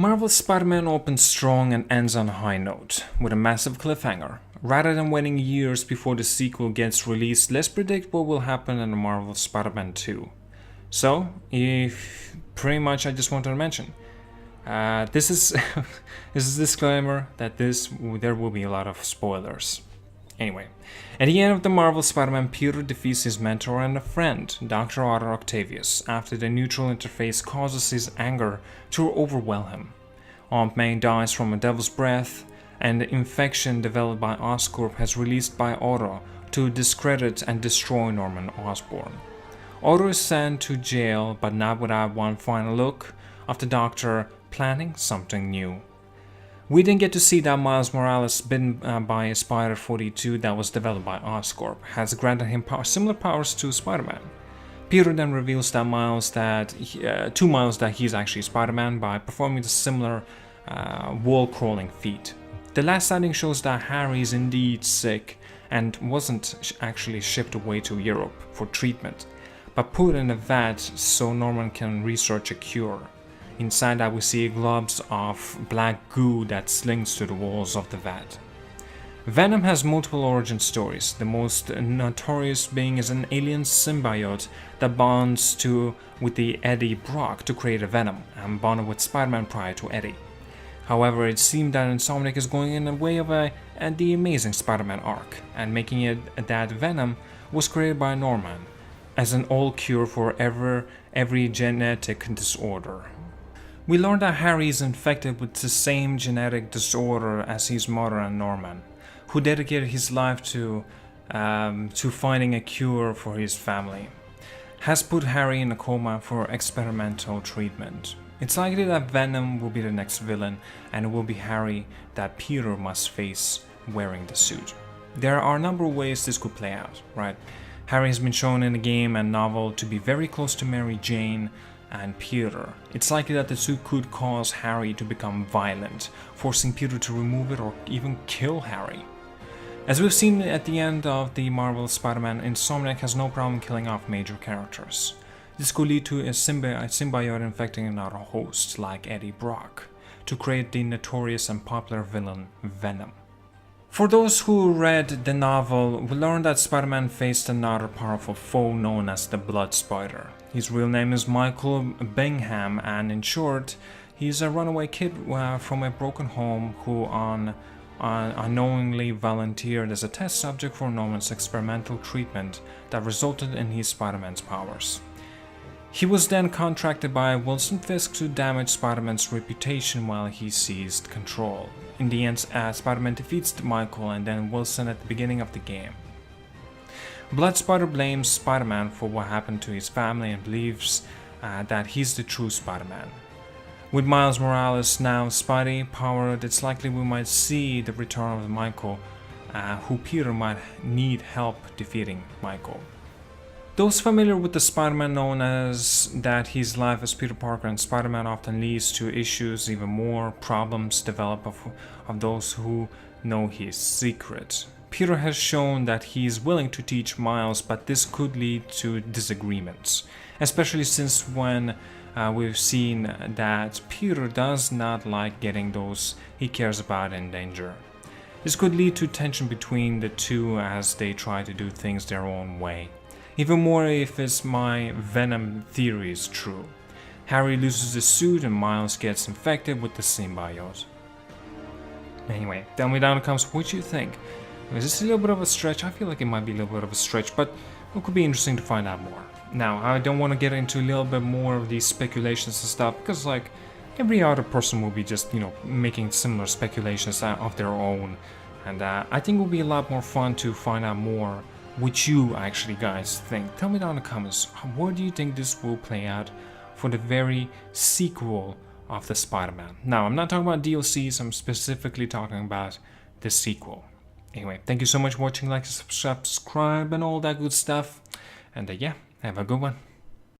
Marvel's Spider-Man opens strong and ends on a high note, with a massive cliffhanger. Rather than waiting years before the sequel gets released, let's predict what will happen in the Marvel Spider-Man 2. So, if pretty much I just wanted to mention, this is this is a disclaimer that there will be a lot of spoilers. Anyway, at the end of the Marvel Spider-Man, Peter defeats his mentor and a friend, Dr. Otto Octavius, after the neutral interface causes his anger to overwhelm him. Aunt May dies from a devil's breath, and the infection developed by Oscorp has released by Otto to discredit and destroy Norman Osborn. Otto is sent to jail, but not without one final look of the Doctor planning something new. We didn't get to see that Miles Morales, bitten by a Spider-42 that was developed by Oscorp, has granted him similar powers to Spider-Man. Peter then reveals to Miles that he's actually Spider-Man by performing the similar wall-crawling feat. The last sighting shows that Harry is indeed sick and wasn't actually shipped away to Europe for treatment, but put in a vat so Norman can research a cure. Inside that we see globs of black goo that slings to the walls of the vat. Venom has multiple origin stories, the most notorious being as an alien symbiote that bonds with the Eddie Brock to create a Venom, and bonded with Spider-Man prior to Eddie. However, it seemed that Insomniac is going in the way of the Amazing Spider-Man arc, and making it that Venom was created by Norman as an all cure for every genetic disorder. We learn that Harry is infected with the same genetic disorder as his mother and Norman, who dedicated his life to finding a cure for his family, has put Harry in a coma for experimental treatment. It's likely that Venom will be the next villain, and it will be Harry that Peter must face wearing the suit. There are a number of ways this could play out, right? Harry has been shown in the game and novel to be very close to Mary Jane and Peter. It's likely that the suit could cause Harry to become violent, forcing Peter to remove it or even kill Harry. As we've seen at the end of the Marvel Spider-Man, Insomniac has no problem killing off major characters. This could lead to a symbiote infecting another host, like Eddie Brock, to create the notorious and popular villain Venom. For those who read the novel, we learned that Spider-Man faced another powerful foe known as the Blood Spider. His real name is Michael Bingham, and in short, he's a runaway kid from a broken home who unknowingly volunteered as a test subject for Norman's experimental treatment that resulted in his Spider-Man's powers. He was then contracted by Wilson Fisk to damage Spider-Man's reputation while he seized control. In the end, Spider-Man defeats Michael and then Wilson at the beginning of the game. Blood Spider blames Spider-Man for what happened to his family and believes that he's the true Spider-Man. With Miles Morales now Spidey powered, it's likely we might see the return of Michael, who Peter might need help defeating Michael. Those familiar with the Spider-Man know as that his life as Peter Parker and Spider-Man often leads to issues, even more problems develop of those who know his secret. Peter has shown that he is willing to teach Miles, but this could lead to disagreements, especially since when we've seen that Peter does not like getting those he cares about in danger. This could lead to tension between the two as they try to do things their own way. Even more if my Venom theory is true. Harry loses the suit and Miles gets infected with the symbiote. Anyway, tell me down in the comments what you think. Is this a little bit of a stretch? I feel like it might be a little bit of a stretch, but it could be interesting to find out more. Now, I don't want to get into a little bit more of these speculations and stuff, because like every other person will be just, making similar speculations of their own. And I think it will be a lot more fun to find out more what you actually guys think. Tell me down in the comments, where do you think this will play out for the very sequel of the Spider-Man? Now, I'm not talking about DLCs, I'm specifically talking about the sequel. Anyway, thank you so much for watching, like, subscribe, and all that good stuff. And yeah, have a good one.